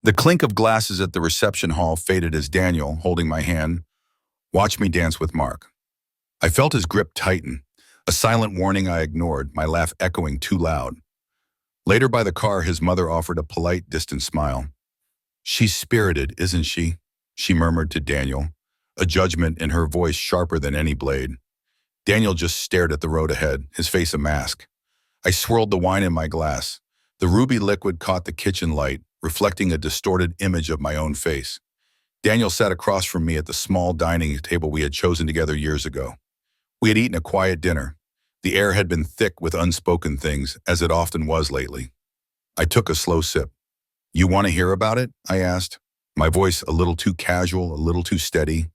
The clink of glasses at the reception hall faded as Daniel, holding my hand, watched me dance with Mark. I felt his grip tighten, a silent warning I ignored, my laugh echoing too loud. Later by the car, his mother offered a polite, distant smile. "She's spirited, isn't she?" she murmured to Daniel, a judgment in her voice sharper than any blade. Daniel just stared at the road ahead, his face a mask. I swirled the wine in my glass. The ruby liquid caught the kitchen light, reflecting a distorted image of my own face. Daniel sat across from me at the small dining table we had chosen together years ago. We had eaten a quiet dinner. The air had been thick with unspoken things, as it often was lately. I took a slow sip. "You want to hear about it?" I asked, my voice a little too casual, a little too steady.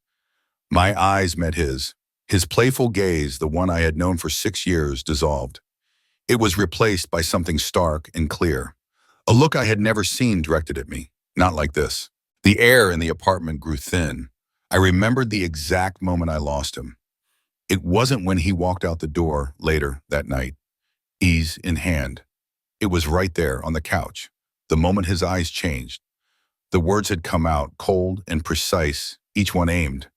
My eyes met his. His playful gaze, the one I had known for 6 years, dissolved. It was replaced by something stark and clear. A look I had never seen directed at me, not like this. The air in the apartment grew thin. I remembered the exact moment I lost him. It wasn't when he walked out the door later that night, ease in hand. It was right there on the couch, the moment his eyes changed. The words had come out, cold and precise, each one aimed.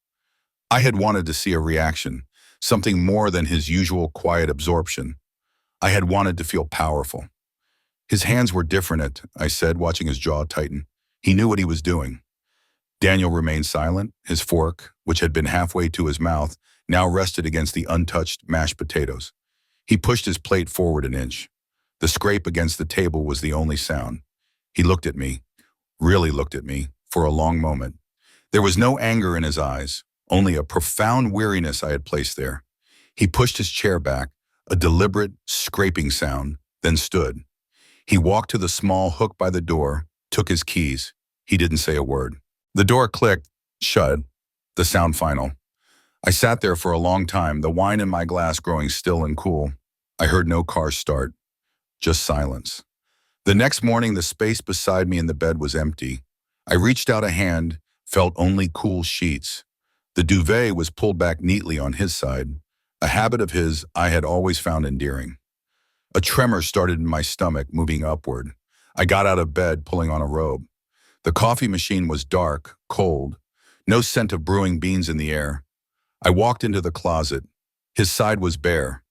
I had wanted to see a reaction, something more than his usual quiet absorption. I had wanted to feel powerful. "His hands were different," I said, watching his jaw tighten. He knew what he was doing. Daniel remained silent. His fork, which had been halfway to his mouth, now rested against the untouched mashed potatoes. He pushed his plate forward an inch. The scrape against the table was the only sound. He looked at me, really looked at me, for a long moment. There was no anger in his eyes, only a profound weariness I had placed there. He pushed his chair back, a deliberate, scraping sound, then stood. He walked to the small hook by the door, took his keys. He didn't say a word. The door clicked, shut, the sound final. I sat there for a long time, the wine in my glass growing still and cool. I heard no car start, just silence. The next morning, the space beside me in the bed was empty. I reached out a hand, felt only cool sheets. The duvet was pulled back neatly on his side, a habit of his I had always found endearing. A tremor started in my stomach, moving upward. I got out of bed, pulling on a robe. The coffee machine was dark, cold, no scent of brewing beans in the air. I walked into the closet. His side was bare.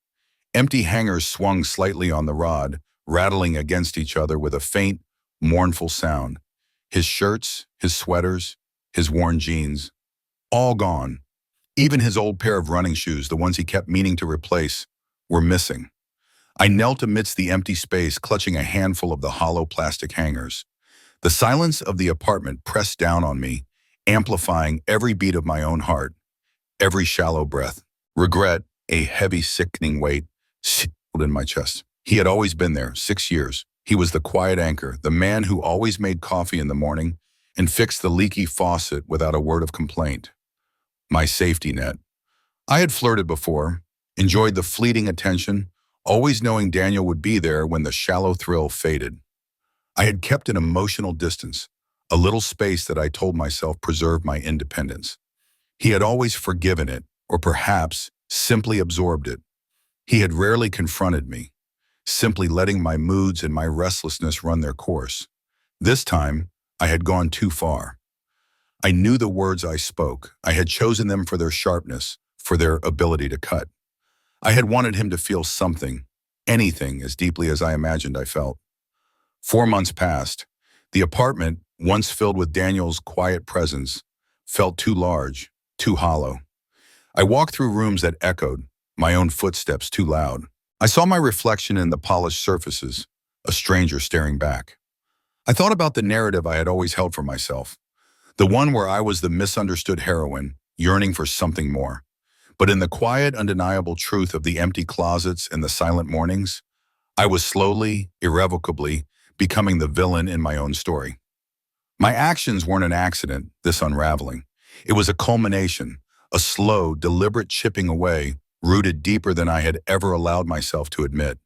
Empty hangers swung slightly on the rod, rattling against each other with a faint, mournful sound. His shirts, his sweaters, his worn jeans, all gone. Even his old pair of running shoes, the ones he kept meaning to replace, were missing. I knelt amidst the empty space, clutching a handful of the hollow plastic hangers. The silence of the apartment pressed down on me, amplifying every beat of my own heart, every shallow breath. Regret, a heavy, sickening weight, settled in my chest. He had always been there, 6 years. He was the quiet anchor, the man who always made coffee in the morning and fixed the leaky faucet without a word of complaint. My safety net. I had flirted before, enjoyed the fleeting attention, always knowing Daniel would be there when the shallow thrill faded. I had kept an emotional distance, a little space that I told myself preserved my independence. He had always forgiven it, or perhaps simply absorbed it. He had rarely confronted me, simply letting my moods and my restlessness run their course. This time, I had gone too far. I knew the words I spoke. I had chosen them for their sharpness, for their ability to cut. I had wanted him to feel something, anything, as deeply as I imagined I felt. 4 months passed. The apartment, once filled with Daniel's quiet presence, felt too large, too hollow. I walked through rooms that echoed, my own footsteps too loud. I saw my reflection in the polished surfaces, a stranger staring back. I thought about the narrative I had always held for myself, the one where I was the misunderstood heroine, yearning for something more. But in the quiet, undeniable truth of the empty closets and the silent mornings, I was slowly, irrevocably, becoming the villain in my own story. My actions weren't an accident, this unraveling. It was a culmination, a slow, deliberate chipping away, rooted deeper than I had ever allowed myself to admit.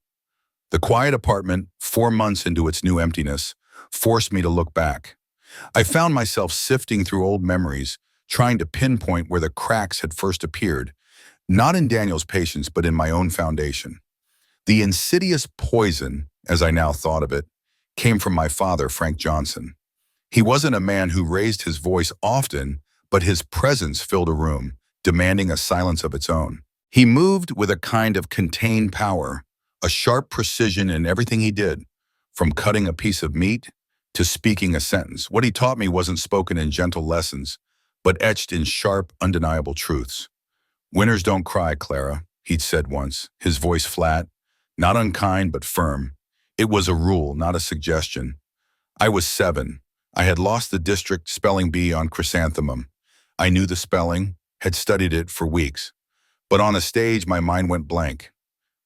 The quiet apartment, 4 months into its new emptiness, forced me to look back. I found myself sifting through old memories, trying to pinpoint where the cracks had first appeared, not in Daniel's patience, but in my own foundation. The insidious poison, as I now thought of it, came from my father, Frank Johnson. He wasn't a man who raised his voice often, but his presence filled a room, demanding a silence of its own. He moved with a kind of contained power, a sharp precision in everything he did, from cutting a piece of meat to speaking a sentence. What he taught me wasn't spoken in gentle lessons, but etched in sharp, undeniable truths. "Winners don't cry, Clara," he'd said once, his voice flat, not unkind but firm. It was a rule, not a suggestion. I was 7. I had lost the district spelling bee on chrysanthemum. I knew the spelling, had studied it for weeks. But on a stage, my mind went blank.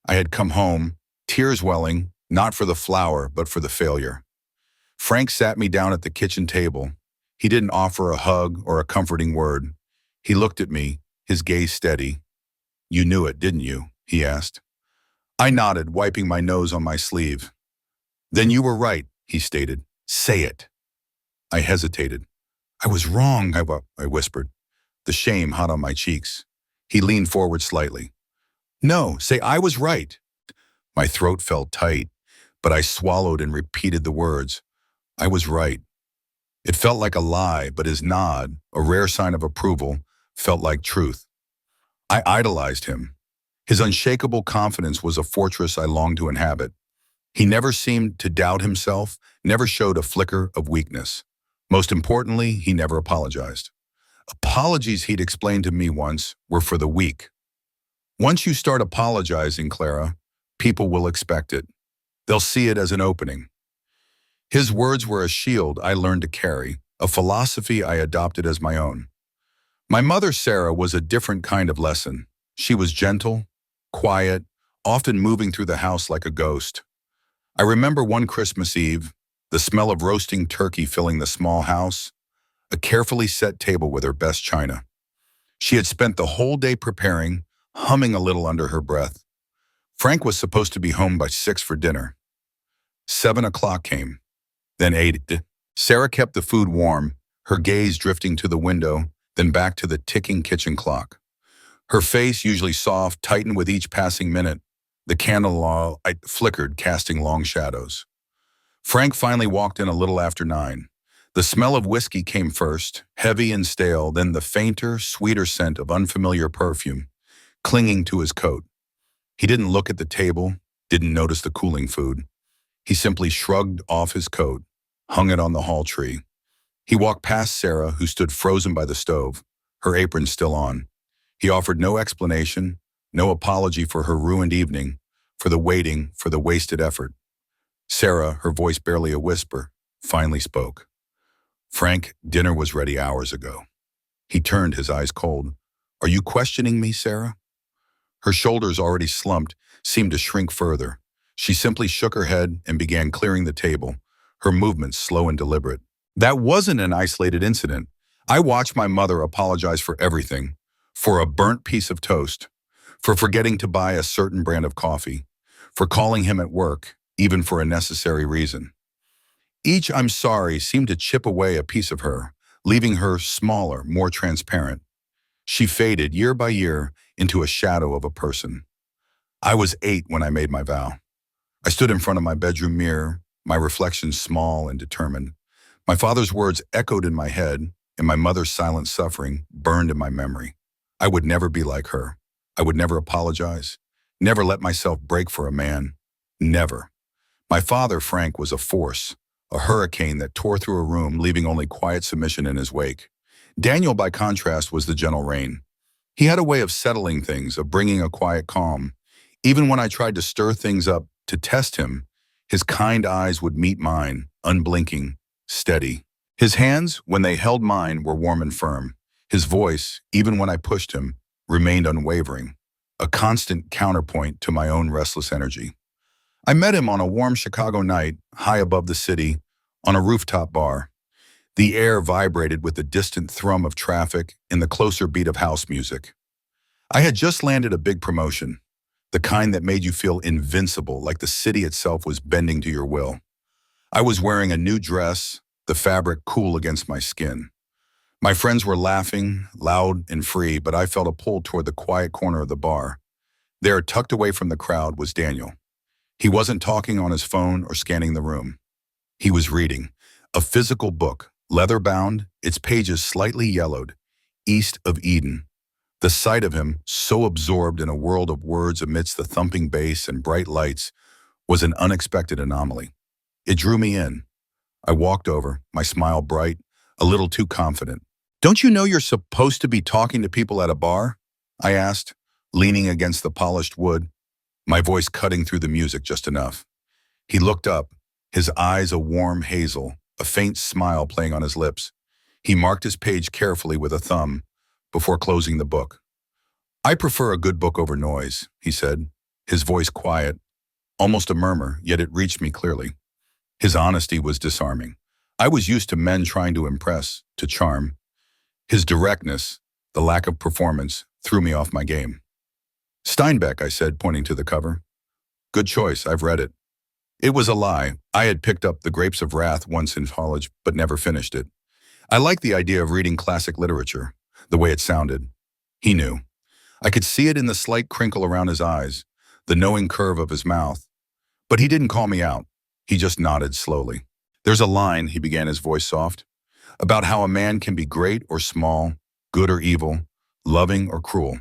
I had come home, tears welling, not for the flower, but for the failure. Frank sat me down at the kitchen table. He didn't offer a hug or a comforting word. He looked at me, his gaze steady. "You knew it, didn't you?" he asked. I nodded, wiping my nose on my sleeve. "Then you were right," he stated. "Say it." I hesitated. "I was wrong," I whispered, the shame hot on my cheeks. He leaned forward slightly. "No, say I was right." My throat felt tight, but I swallowed and repeated the words. I was right. It felt like a lie, but his nod, a rare sign of approval, felt like truth. I idolized him. His unshakable confidence was a fortress I longed to inhabit. He never seemed to doubt himself, never showed a flicker of weakness. Most importantly, he never apologized. Apologies, he'd explained to me once, were for the weak. Once you start apologizing, Clara, people will expect it. They'll see it as an opening. His words were a shield I learned to carry, a philosophy I adopted as my own. My mother, Sarah, was a different kind of lesson. She was gentle, quiet, often moving through the house like a ghost. I remember one Christmas Eve, the smell of roasting turkey filling the small house, a carefully set table with her best china. She had spent the whole day preparing, humming a little under her breath. Frank was supposed to be home by 6 for dinner. 7 o'clock came, then 8. Sarah kept the food warm, her gaze drifting to the window, then back to the ticking kitchen clock. Her face, usually soft, tightened with each passing minute. The candle flickered, casting long shadows. Frank finally walked in a little after 9. The smell of whiskey came first, heavy and stale, then the fainter, sweeter scent of unfamiliar perfume, clinging to his coat. He didn't look at the table, didn't notice the cooling food. He simply shrugged off his coat, hung it on the hall tree. He walked past Sarah, who stood frozen by the stove, her apron still on. He offered no explanation, no apology for her ruined evening, for the waiting, for the wasted effort. Sarah, her voice barely a whisper, finally spoke. "Frank, dinner was ready hours ago." He turned, his eyes cold. "Are you questioning me, Sarah?" Her shoulders, already slumped, seemed to shrink further. She simply shook her head and began clearing the table, her movements slow and deliberate. That wasn't an isolated incident. I watched my mother apologize for everything, for a burnt piece of toast, for forgetting to buy a certain brand of coffee, for calling him at work, even for a necessary reason. Each "I'm sorry" seemed to chip away a piece of her, leaving her smaller, more transparent. She faded year by year into a shadow of a person. I was 8 when I made my vow. I stood in front of my bedroom mirror, my reflection small and determined. My father's words echoed in my head, and my mother's silent suffering burned in my memory. I would never be like her. I would never apologize, never let myself break for a man. Never. My father, Frank, was a force, a hurricane that tore through a room, leaving only quiet submission in his wake. Daniel, by contrast, was the gentle rain. He had a way of settling things, of bringing a quiet calm. Even when I tried to stir things up to test him, his kind eyes would meet mine, unblinking, steady. His hands, when they held mine, were warm and firm. His voice, even when I pushed him, remained unwavering, a constant counterpoint to my own restless energy. I met him on a warm Chicago night, high above the city, on a rooftop bar. The air vibrated with the distant thrum of traffic and the closer beat of house music. I had just landed a big promotion, the kind that made you feel invincible, like the city itself was bending to your will. I was wearing a new dress, the fabric cool against my skin. My friends were laughing, loud and free, but I felt a pull toward the quiet corner of the bar. There, tucked away from the crowd, was Daniel. He wasn't talking on his phone or scanning the room. He was reading, a physical book, Leather-bound, its pages slightly yellowed, East of Eden. The sight of him, so absorbed in a world of words amidst the thumping bass and bright lights, was an unexpected anomaly. It drew me in. I walked over, my smile bright, a little too confident. "Don't you know you're supposed to be talking to people at a bar?" I asked, leaning against the polished wood, my voice cutting through the music just enough. He looked up, his eyes a warm hazel, a faint smile playing on his lips. He marked his page carefully with a thumb before closing the book. "I prefer a good book over noise," he said, his voice quiet, almost a murmur, yet it reached me clearly. His honesty was disarming. I was used to men trying to impress, to charm. His directness, the lack of performance, threw me off my game. "Steinbeck," I said, pointing to the cover. "Good choice, I've read it." It was a lie. I had picked up The Grapes of Wrath once in college, but never finished it. I liked the idea of reading classic literature, the way it sounded. He knew. I could see it in the slight crinkle around his eyes, the knowing curve of his mouth. But he didn't call me out. He just nodded slowly. "There's a line," he began, his voice soft, "about how a man can be great or small, good or evil, loving or cruel.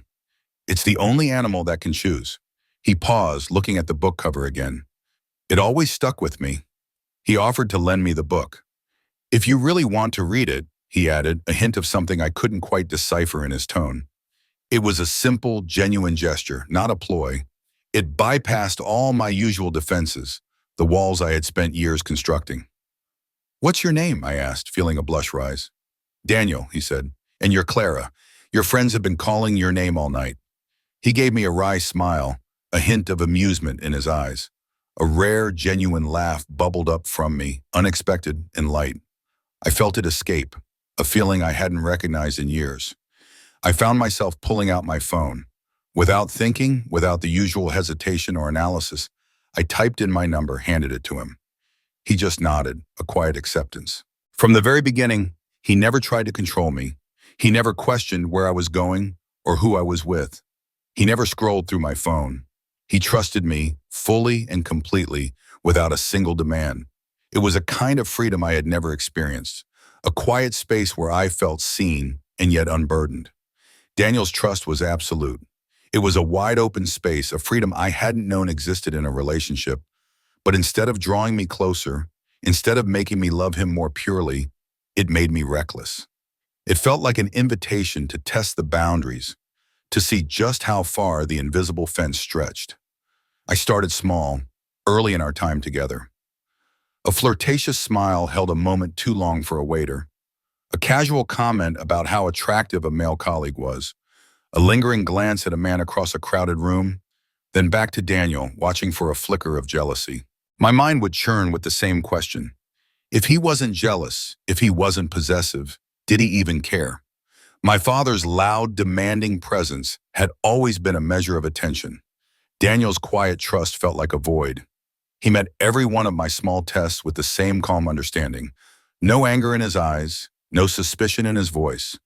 It's the only animal that can choose." He paused, looking at the book cover again. It always stuck with me. He offered to lend me the book. "If you really want to read it," he added, a hint of something I couldn't quite decipher in his tone. It was a simple, genuine gesture, not a ploy. It bypassed all my usual defenses, the walls I had spent years constructing. "What's your name?" I asked, feeling a blush rise. "Daniel," he said, "and you're Clara. Your friends have been calling your name all night." He gave me a wry smile, a hint of amusement in his eyes. A rare, genuine laugh bubbled up from me, unexpected and light. I felt it escape, a feeling I hadn't recognized in years. I found myself pulling out my phone. Without thinking, without the usual hesitation or analysis, I typed in my number, handed it to him. He just nodded, a quiet acceptance. From the very beginning, he never tried to control me. He never questioned where I was going or who I was with. He never scrolled through my phone. He trusted me fully and completely without a single demand. It was a kind of freedom I had never experienced, a quiet space where I felt seen and yet unburdened. Daniel's trust was absolute. It was a wide open space, a freedom I hadn't known existed in a relationship. But instead of drawing me closer, instead of making me love him more purely, it made me reckless. It felt like an invitation to test the boundaries, to see just how far the invisible fence stretched. I started small, early in our time together. A flirtatious smile held a moment too long for a waiter. A casual comment about how attractive a male colleague was. A lingering glance at a man across a crowded room, then back to Daniel, watching for a flicker of jealousy. My mind would churn with the same question. If he wasn't jealous, if he wasn't possessive, did he even care? My father's loud, demanding presence had always been a measure of attention. Daniel's quiet trust felt like a void. He met every one of my small tests with the same calm understanding. No anger in his eyes, no suspicion in his voice.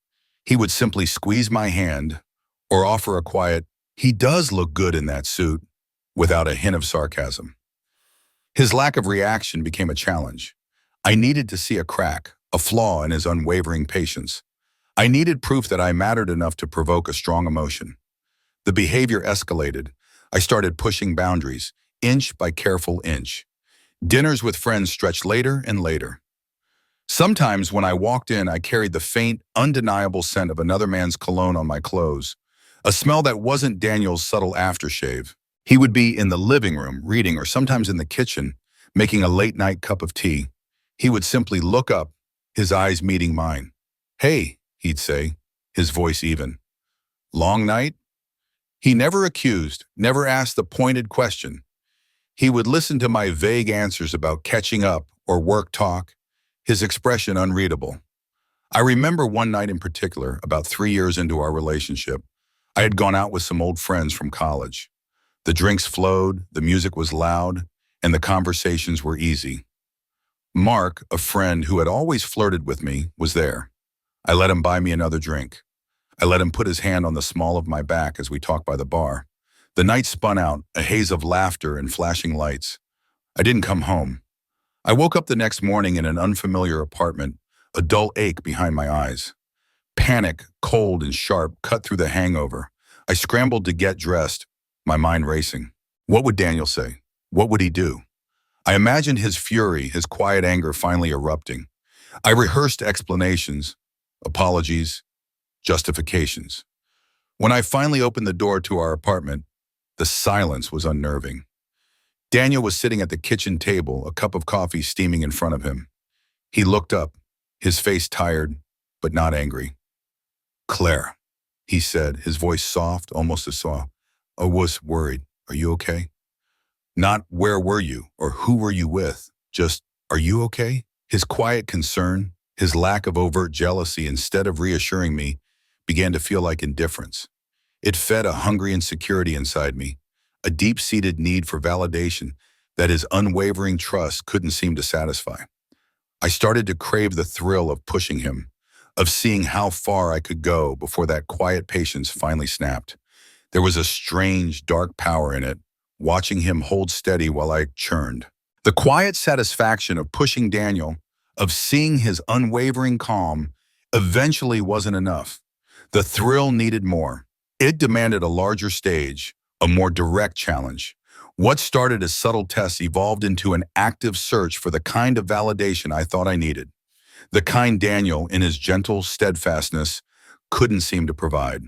He would simply squeeze my hand or offer a quiet, "He does look good in that suit," without a hint of sarcasm. His lack of reaction became a challenge. I needed to see a crack, a flaw in his unwavering patience. I needed proof that I mattered enough to provoke a strong emotion. The behavior escalated. I started pushing boundaries, inch by careful inch. Dinners with friends stretched later and later. Sometimes when I walked in, I carried the faint, undeniable scent of another man's cologne on my clothes, a smell that wasn't Daniel's subtle aftershave. He would be in the living room, reading, or sometimes in the kitchen, making a late-night cup of tea. He would simply look up, his eyes meeting mine. "Hey," he'd say, his voice even. "Long night?" He never accused, never asked the pointed question. He would listen to my vague answers about catching up or work talk, his expression unreadable. I remember one night in particular, about 3 years into our relationship. I had gone out with some old friends from college. The drinks flowed, the music was loud, and the conversations were easy. Mark, a friend who had always flirted with me, was there. I let him buy me another drink. I let him put his hand on the small of my back as we talked by the bar. The night spun out, a haze of laughter and flashing lights. I didn't come home. I woke up the next morning in an unfamiliar apartment, a dull ache behind my eyes. Panic, cold and sharp, cut through the hangover. I scrambled to get dressed, my mind racing. What would Daniel say? What would he do? I imagined his fury, his quiet anger finally erupting. I rehearsed explanations, apologies, justifications. When I finally opened the door to our apartment, the silence was unnerving. Daniel was sitting at the kitchen table, a cup of coffee steaming in front of him. He looked up, his face tired, but not angry. "Claire," he said, his voice soft, almost a sob. "I was worried. Are you okay?" Not "where were you" or "who were you with?" Just "are you okay?" His quiet concern, his lack of overt jealousy, instead of reassuring me, began to feel like indifference. It fed a hungry insecurity inside me, a deep-seated need for validation that his unwavering trust couldn't seem to satisfy. I started to crave the thrill of pushing him, of seeing how far I could go before that quiet patience finally snapped. There was a strange, dark power in it, watching him hold steady while I churned. The quiet satisfaction of pushing Daniel, of seeing his unwavering calm, eventually wasn't enough. The thrill needed more. It demanded a larger stage, a more direct challenge. What started as subtle tests evolved into an active search for the kind of validation I thought I needed, the kind Daniel, in his gentle steadfastness, couldn't seem to provide.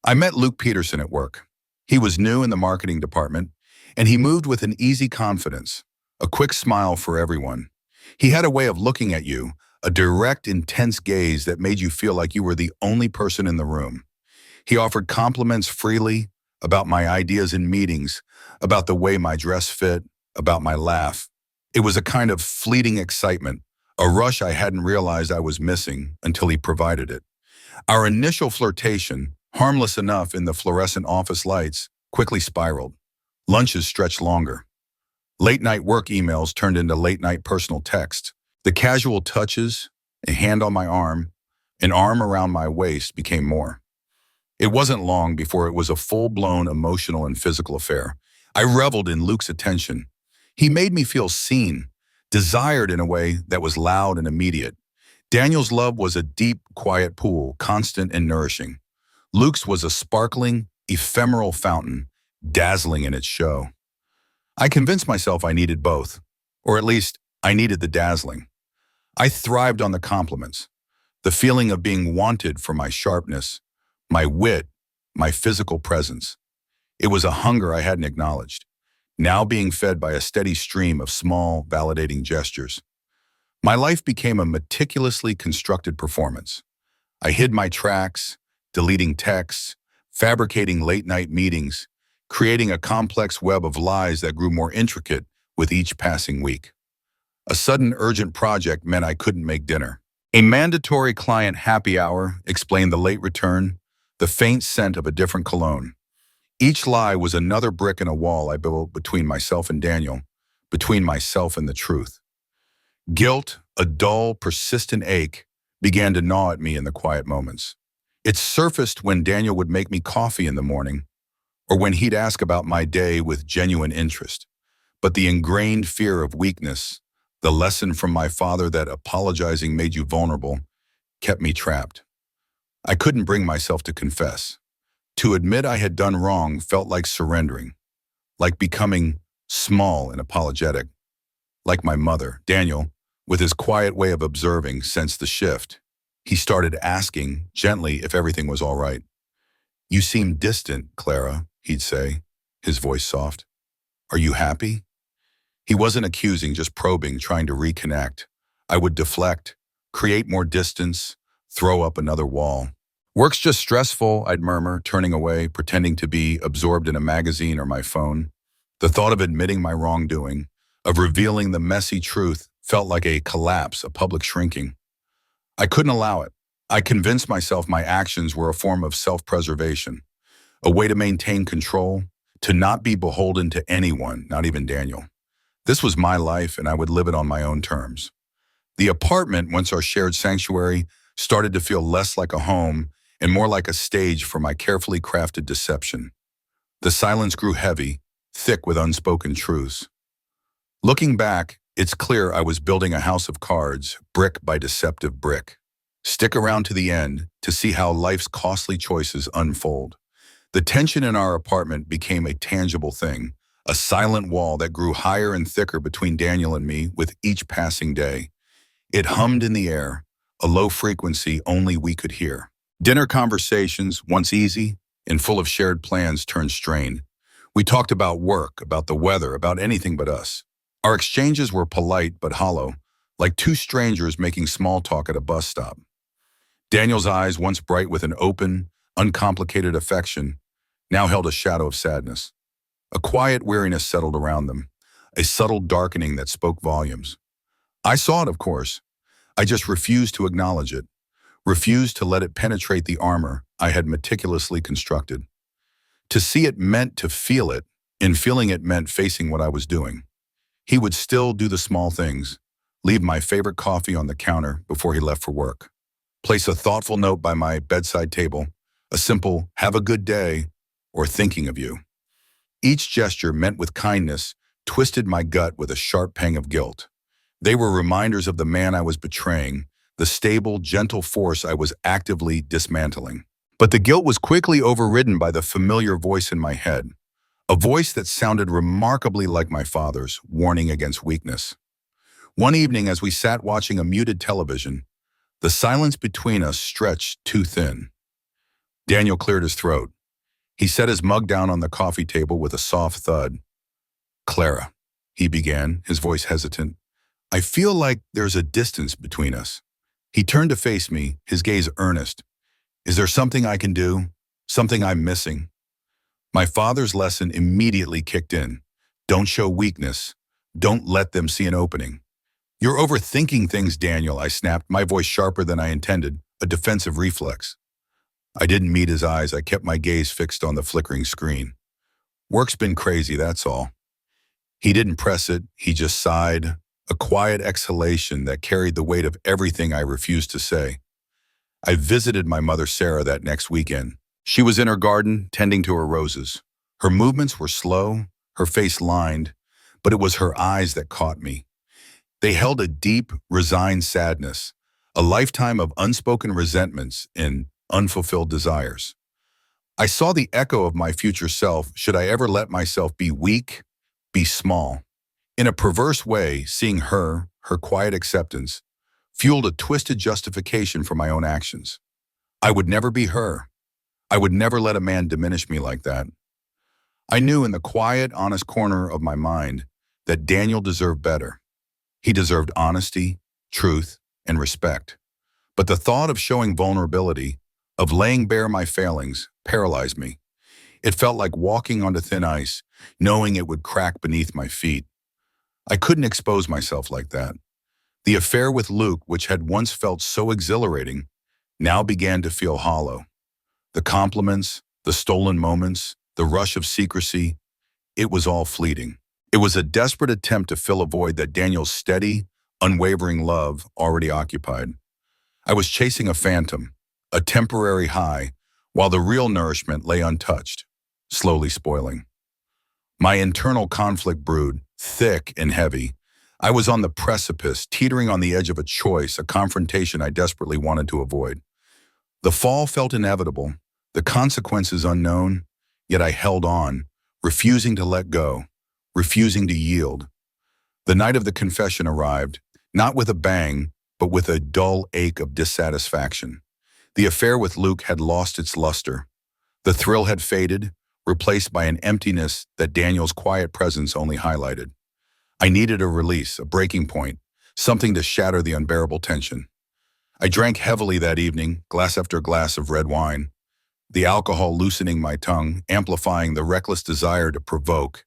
I met Luke Peterson at work. He was new in the marketing department, and he moved with an easy confidence, a quick smile for everyone. He had a way of looking at you, a direct, intense gaze that made you feel like you were the only person in the room. He offered compliments freely about my ideas in meetings, about the way my dress fit, about my laugh. It was a kind of fleeting excitement, a rush I hadn't realized I was missing until he provided it. Our initial flirtation, harmless enough in the fluorescent office lights, quickly spiraled. Lunches stretched longer. Late-night work emails turned into late-night personal texts. The casual touches, a hand on my arm, an arm around my waist became more. It wasn't long before it was a full-blown emotional and physical affair. I reveled in Luke's attention. He made me feel seen, desired in a way that was loud and immediate. Daniel's love was a deep, quiet pool, constant and nourishing. Luke's was a sparkling, ephemeral fountain, dazzling in its show. I convinced myself I needed both, or at least I needed the dazzling. I thrived on the compliments, the feeling of being wanted for my sharpness, my wit, my physical presence. It was a hunger I hadn't acknowledged, now being fed by a steady stream of small, validating gestures. My life became a meticulously constructed performance. I hid my tracks, deleting texts, fabricating late-night meetings, creating a complex web of lies that grew more intricate with each passing week. A sudden urgent project meant I couldn't make dinner. A mandatory client happy hour explained the late return, the faint scent of a different cologne. Each lie was another brick in a wall I built between myself and Daniel, between myself and the truth. Guilt, a dull, persistent ache, began to gnaw at me in the quiet moments. It surfaced when Daniel would make me coffee in the morning, or when he'd ask about my day with genuine interest. But the ingrained fear of weakness, the lesson from my father that apologizing made you vulnerable, kept me trapped. I couldn't bring myself to confess. To admit I had done wrong felt like surrendering, like becoming small and apologetic. Like my mother, Daniel, with his quiet way of observing, sensed the shift. He started asking, gently, if everything was all right. "You seem distant, Clara," he'd say, his voice soft. "Are you happy?" He wasn't accusing, just probing, trying to reconnect. I would deflect, create more distance, throw up another wall. "Work's just stressful," I'd murmur, turning away, pretending to be absorbed in a magazine or my phone. The thought of admitting my wrongdoing, of revealing the messy truth, felt like a collapse, a public shrinking. I couldn't allow it. I convinced myself my actions were a form of self-preservation, a way to maintain control, to not be beholden to anyone, not even Daniel. This was my life, and I would live it on my own terms. The apartment, once our shared sanctuary, started to feel less like a home and more like a stage for my carefully crafted deception. The silence grew heavy, thick with unspoken truths. Looking back, it's clear I was building a house of cards, brick by deceptive brick. Stick around to the end to see how life's costly choices unfold. The tension in our apartment became a tangible thing, a silent wall that grew higher and thicker between Daniel and me with each passing day. It hummed in the air, a low frequency only we could hear. Dinner conversations, once easy and full of shared plans, turned strained. We talked about work, about the weather, about anything but us. Our exchanges were polite but hollow, like two strangers making small talk at a bus stop. Daniel's eyes, once bright with an open, uncomplicated affection, now held a shadow of sadness. A quiet weariness settled around them, a subtle darkening that spoke volumes. I saw it, of course. I just refused to acknowledge it, refused to let it penetrate the armor I had meticulously constructed. To see it meant to feel it, and feeling it meant facing what I was doing. He would still do the small things, leave my favorite coffee on the counter before he left for work, place a thoughtful note by my bedside table, a simple "have a good day" or "thinking of you." Each gesture, meant with kindness, twisted my gut with a sharp pang of guilt. They were reminders of the man I was betraying, the stable, gentle force I was actively dismantling. But the guilt was quickly overridden by the familiar voice in my head, a voice that sounded remarkably like my father's, warning against weakness. One evening, as we sat watching a muted television, the silence between us stretched too thin. Daniel cleared his throat. He set his mug down on the coffee table with a soft thud. "Clara," he began, his voice hesitant, "I feel like there's a distance between us." He turned to face me, his gaze earnest. "Is there something I can do? Something I'm missing?" My father's lesson immediately kicked in. Don't show weakness. Don't let them see an opening. "You're overthinking things, Daniel," I snapped, my voice sharper than I intended, a defensive reflex. I didn't meet his eyes. I kept my gaze fixed on the flickering screen. "Work's been crazy, that's all." He didn't press it. He just sighed, a quiet exhalation that carried the weight of everything I refused to say. I visited my mother, Sarah, that next weekend. She was in her garden, tending to her roses. Her movements were slow, her face lined, but it was her eyes that caught me. They held a deep, resigned sadness, a lifetime of unspoken resentments and unfulfilled desires. I saw the echo of my future self should I ever let myself be weak, be small. In a perverse way, seeing her quiet acceptance, fueled a twisted justification for my own actions. I would never be her. I would never let a man diminish me like that. I knew in the quiet, honest corner of my mind that Daniel deserved better. He deserved honesty, truth, and respect. But the thought of showing vulnerability, of laying bare my failings, paralyzed me. It felt like walking onto thin ice, knowing it would crack beneath my feet. I couldn't expose myself like that. The affair with Luke, which had once felt so exhilarating, now began to feel hollow. The compliments, the stolen moments, the rush of secrecy, it was all fleeting. It was a desperate attempt to fill a void that Daniel's steady, unwavering love already occupied. I was chasing a phantom, a temporary high, while the real nourishment lay untouched, slowly spoiling. My internal conflict brewed, thick and heavy. I was on the precipice, teetering on the edge of a choice, a confrontation I desperately wanted to avoid. The fall felt inevitable, the consequences unknown, yet I held on, refusing to let go, refusing to yield. The night of the confession arrived, not with a bang, but with a dull ache of dissatisfaction. The affair with Luke had lost its luster. The thrill had faded, replaced by an emptiness that Daniel's quiet presence only highlighted. I needed a release, a breaking point, something to shatter the unbearable tension. I drank heavily that evening, glass after glass of red wine, the alcohol loosening my tongue, amplifying the reckless desire to provoke,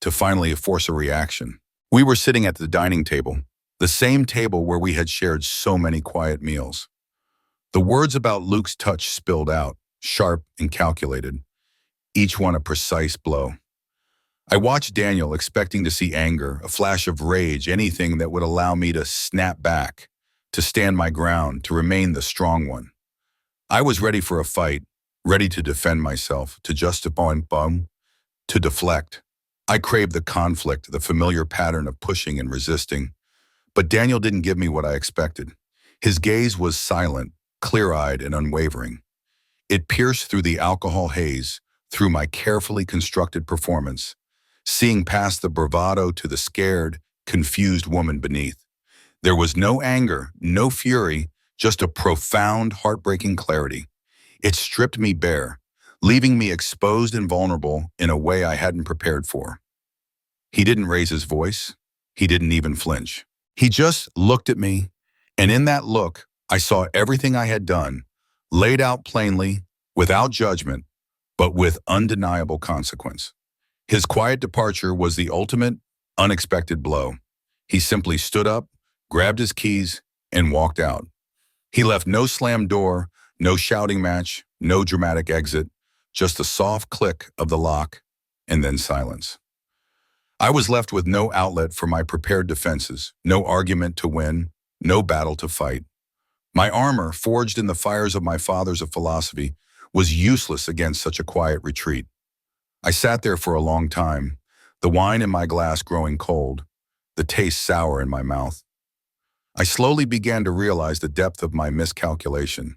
to finally force a reaction. We were sitting at the dining table, the same table where we had shared so many quiet meals. The words about Luke's touch spilled out, sharp and calculated, each one a precise blow. I watched Daniel, expecting to see anger, a flash of rage, anything that would allow me to snap back, to stand my ground, to remain the strong one. I was ready for a fight, ready to defend myself, to justify, to deflect. I craved the conflict, the familiar pattern of pushing and resisting. But Daniel didn't give me what I expected. His gaze was silent, clear-eyed, and unwavering. It pierced through the alcohol haze, through my carefully constructed performance, seeing past the bravado to the scared, confused woman beneath. There was no anger, no fury, just a profound, heartbreaking clarity. It stripped me bare, leaving me exposed and vulnerable in a way I hadn't prepared for. He didn't raise his voice. He didn't even flinch. He just looked at me, and in that look, I saw everything I had done, laid out plainly, without judgment, but with undeniable consequence. His quiet departure was the ultimate, unexpected blow. He simply stood up, grabbed his keys, and walked out. He left no slammed door, no shouting match, no dramatic exit, just the soft click of the lock, and then silence. I was left with no outlet for my prepared defenses, no argument to win, no battle to fight. My armor, forged in the fires of my fathers of philosophy, was useless against such a quiet retreat. I sat there for a long time, the wine in my glass growing cold, the taste sour in my mouth. I slowly began to realize the depth of my miscalculation.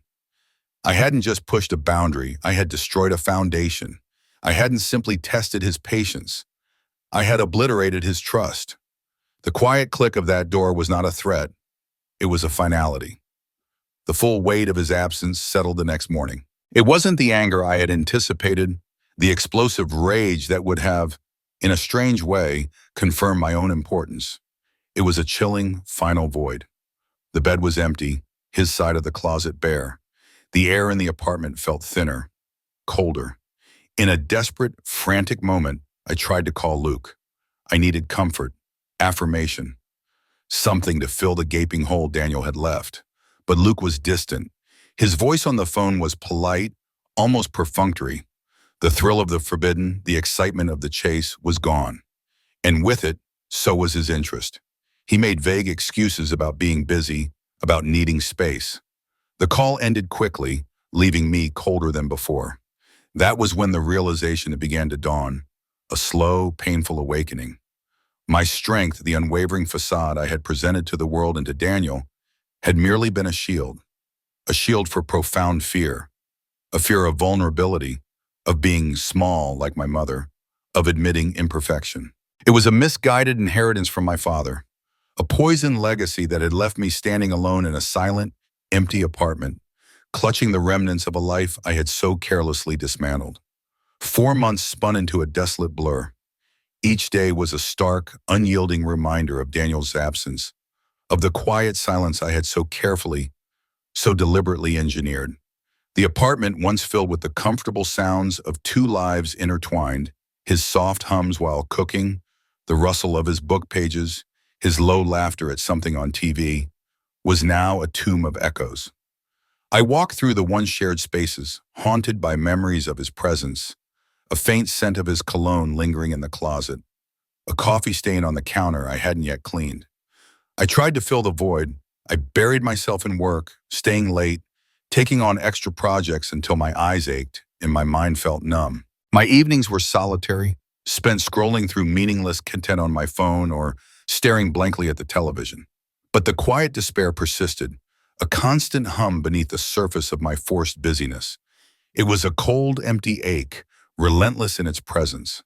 I hadn't just pushed a boundary, I had destroyed a foundation. I hadn't simply tested his patience. I had obliterated his trust. The quiet click of that door was not a threat. It was a finality. The full weight of his absence settled the next morning. It wasn't the anger I had anticipated, the explosive rage that would have, in a strange way, confirmed my own importance. It was a chilling, final void. The bed was empty, his side of the closet bare. The air in the apartment felt thinner, colder. In a desperate, frantic moment, I tried to call Luke. I needed comfort, affirmation, something to fill the gaping hole Daniel had left. But Luke was distant. His voice on the phone was polite, almost perfunctory. The thrill of the forbidden, the excitement of the chase was gone. And with it, so was his interest. He made vague excuses about being busy, about needing space. The call ended quickly, leaving me colder than before. That was when the realization began to dawn, a slow, painful awakening. My strength, the unwavering facade I had presented to the world and to Daniel, had merely been a shield for profound fear, a fear of vulnerability, of being small like my mother, of admitting imperfection. It was a misguided inheritance from my father, a poisoned legacy that had left me standing alone in a silent, empty apartment, clutching the remnants of a life I had so carelessly dismantled. 4 months spun into a desolate blur. Each day was a stark, unyielding reminder of Daniel's absence, of the quiet silence I had so carefully, so deliberately engineered. The apartment, once filled with the comfortable sounds of 2 lives intertwined, his soft hums while cooking, the rustle of his book pages, his low laughter at something on TV, was now a tomb of echoes. I walked through the once shared spaces, haunted by memories of his presence, a faint scent of his cologne lingering in the closet, a coffee stain on the counter I hadn't yet cleaned. I tried to fill the void. I buried myself in work, staying late, taking on extra projects until my eyes ached and my mind felt numb. My evenings were solitary, spent scrolling through meaningless content on my phone or staring blankly at the television. But the quiet despair persisted, a constant hum beneath the surface of my forced busyness. It was a cold, empty ache, relentless in its presence.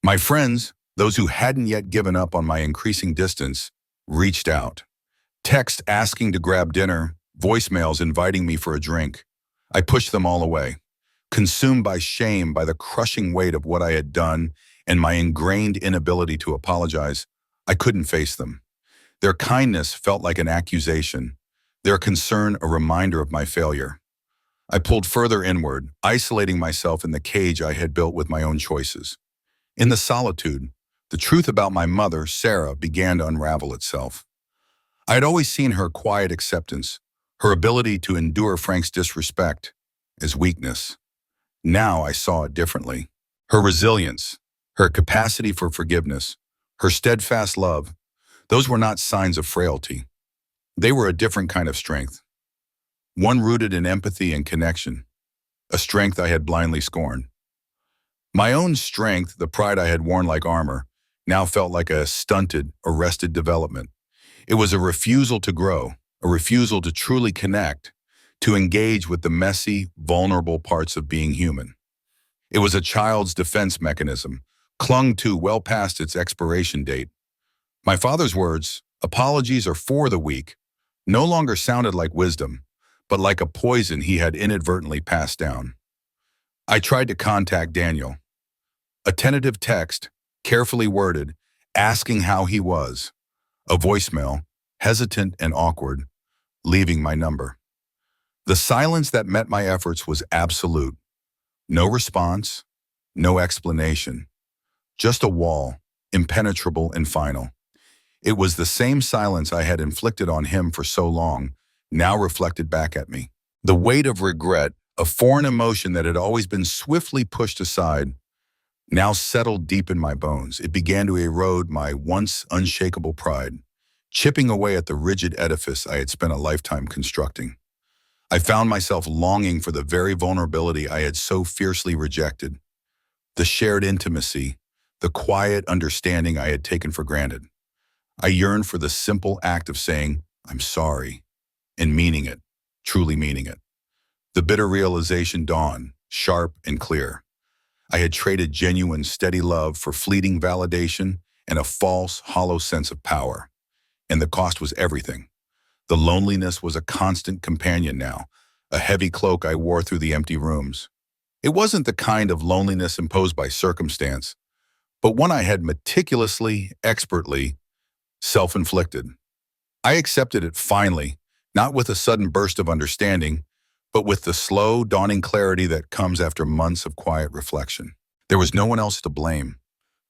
My friends, those who hadn't yet given up on my increasing distance, reached out. Text asking to grab dinner, voicemails inviting me for a drink. I pushed them all away, consumed by shame, by the crushing weight of what I had done and my ingrained inability to apologize. I couldn't face them. Their kindness felt like an accusation, their concern a reminder of my failure. I pulled further inward, isolating myself in the cage I had built with my own choices. In the solitude, the truth about my mother, Sarah, began to unravel itself. I had always seen her quiet acceptance, her ability to endure Frank's disrespect, as weakness. Now I saw it differently. Her resilience, her capacity for forgiveness, her steadfast love, those were not signs of frailty. They were a different kind of strength, one rooted in empathy and connection, a strength I had blindly scorned. My own strength, the pride I had worn like armor, now felt like a stunted, arrested development. It was a refusal to grow, a refusal to truly connect, to engage with the messy, vulnerable parts of being human. It was a child's defense mechanism, clung to well past its expiration date. My father's words, "Apologies are for the weak," no longer sounded like wisdom, but like a poison he had inadvertently passed down. I tried to contact Daniel. A tentative text, carefully worded, asking how he was. A voicemail, hesitant and awkward, leaving my number. The silence that met my efforts was absolute. No response, no explanation. Just a wall, impenetrable and final. It was the same silence I had inflicted on him for so long, now reflected back at me. The weight of regret, a foreign emotion that had always been swiftly pushed aside, now settled deep in my bones. It began to erode my once unshakable pride, chipping away at the rigid edifice I had spent a lifetime constructing. I found myself longing for the very vulnerability I had so fiercely rejected, the shared intimacy, the quiet understanding I had taken for granted. I yearned for the simple act of saying, "I'm sorry," and meaning it, truly meaning it. The bitter realization dawned, sharp and clear. I had traded genuine, steady love for fleeting validation and a false, hollow sense of power. And the cost was everything. The loneliness was a constant companion now, a heavy cloak I wore through the empty rooms. It wasn't the kind of loneliness imposed by circumstance, but one I had meticulously, expertly, self-inflicted. I accepted it finally, not with a sudden burst of understanding, but with the slow, dawning clarity that comes after months of quiet reflection. There was no one else to blame,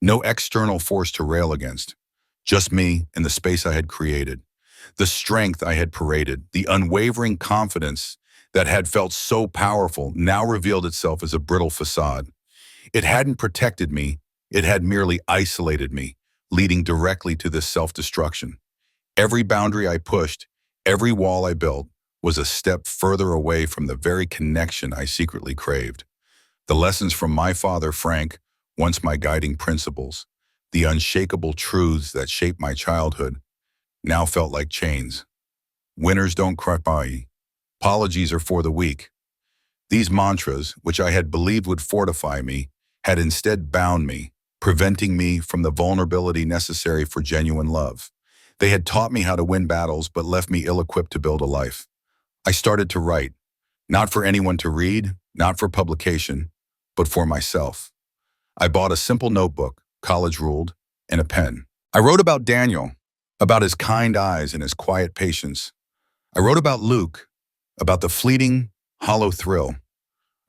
no external force to rail against, just me and the space I had created, the strength I had paraded, the unwavering confidence that had felt so powerful now revealed itself as a brittle facade. It hadn't protected me, it had merely isolated me, leading directly to this self-destruction. Every boundary I pushed, every wall I built, was a step further away from the very connection I secretly craved. The lessons from my father, Frank, once my guiding principles, the unshakable truths that shaped my childhood, now felt like chains. Winners don't cry. Apologies are for the weak. These mantras, which I had believed would fortify me, had instead bound me, preventing me from the vulnerability necessary for genuine love. They had taught me how to win battles, but left me ill-equipped to build a life. I started to write, not for anyone to read, not for publication, but for myself. I bought a simple notebook, college ruled, and a pen. I wrote about Daniel, about his kind eyes and his quiet patience. I wrote about Luke, about the fleeting, hollow thrill.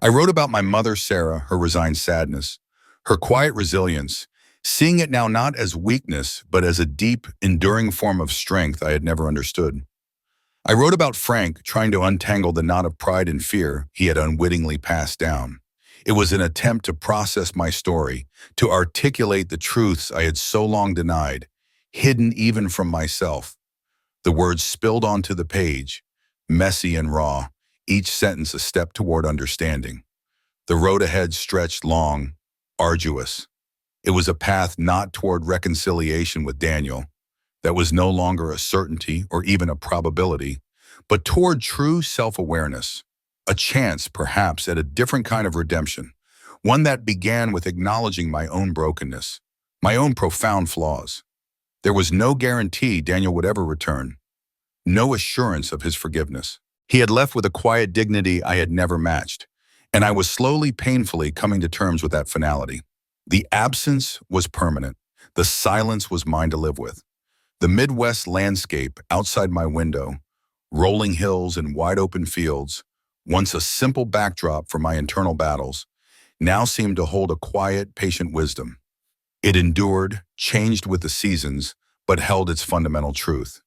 I wrote about my mother, Sarah, her resigned sadness, her quiet resilience, seeing it now not as weakness, but as a deep, enduring form of strength I had never understood. I wrote about Frank trying to untangle the knot of pride and fear he had unwittingly passed down. It was an attempt to process my story, to articulate the truths I had so long denied, hidden even from myself. The words spilled onto the page, messy and raw, each sentence a step toward understanding. The road ahead stretched long, arduous. It was a path not toward reconciliation with Daniel, that was no longer a certainty or even a probability, but toward true self-awareness, a chance, perhaps, at a different kind of redemption, one that began with acknowledging my own brokenness, my own profound flaws. There was no guarantee Daniel would ever return, no assurance of his forgiveness. He had left with a quiet dignity I had never matched, and I was slowly, painfully coming to terms with that finality. The absence was permanent. The silence was mine to live with. The Midwest landscape outside my window, rolling hills and wide open fields, once a simple backdrop for my internal battles, now seemed to hold a quiet, patient wisdom. It endured, changed with the seasons, but held its fundamental truth.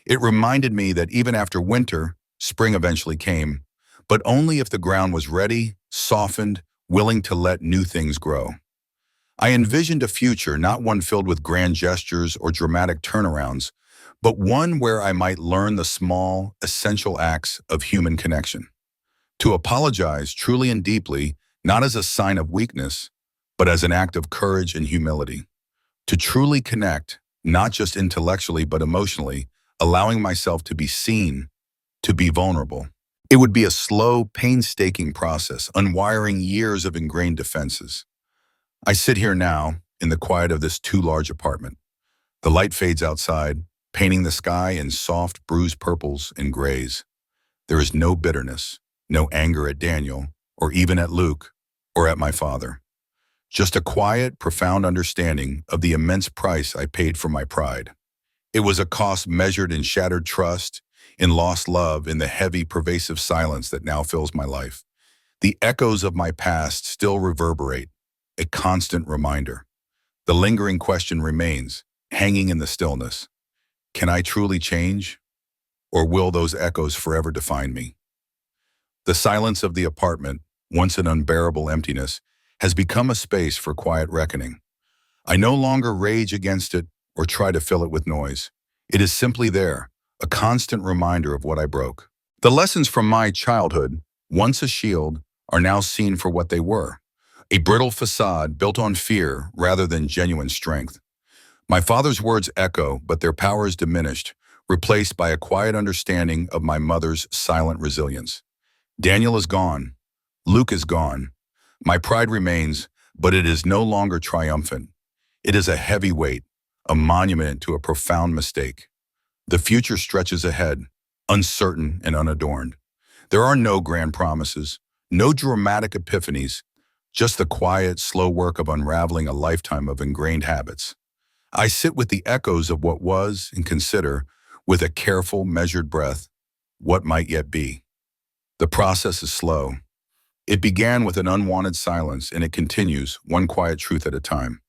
It reminded me that even after winter, spring eventually came, but only if the ground was ready, softened, willing to let new things grow. I envisioned a future, not one filled with grand gestures or dramatic turnarounds, but one where I might learn the small, essential acts of human connection. To apologize truly and deeply, not as a sign of weakness, but as an act of courage and humility. To truly connect, not just intellectually but emotionally, allowing myself to be seen, to be vulnerable. It would be a slow, painstaking process, unwiring years of ingrained defenses. I sit here now, in the quiet of this too large apartment. The light fades outside, painting the sky in soft, bruised purples and grays. There is no bitterness, no anger at Daniel, or even at Luke, or at my father. Just a quiet, profound understanding of the immense price I paid for my pride. It was a cost measured in shattered trust, in lost love, in the heavy, pervasive silence that now fills my life. The echoes of my past still reverberate, a constant reminder. The lingering question remains, hanging in the stillness. Can I truly change? Or will those echoes forever define me? The silence of the apartment, once an unbearable emptiness, has become a space for quiet reckoning. I no longer rage against it or try to fill it with noise. It is simply there, a constant reminder of what I broke. The lessons from my childhood, once a shield, are now seen for what they were. A brittle facade built on fear rather than genuine strength. My father's words echo, but their power is diminished, replaced by a quiet understanding of my mother's silent resilience. Daniel is gone. Luke is gone. My pride remains, but it is no longer triumphant. It is a heavy weight, a monument to a profound mistake. The future stretches ahead, uncertain and unadorned. There are no grand promises, no dramatic epiphanies, just the quiet, slow work of unraveling a lifetime of ingrained habits. I sit with the echoes of what was and consider, with a careful, measured breath, what might yet be. The process is slow. It began with an unwanted silence, and it continues, one quiet truth at a time.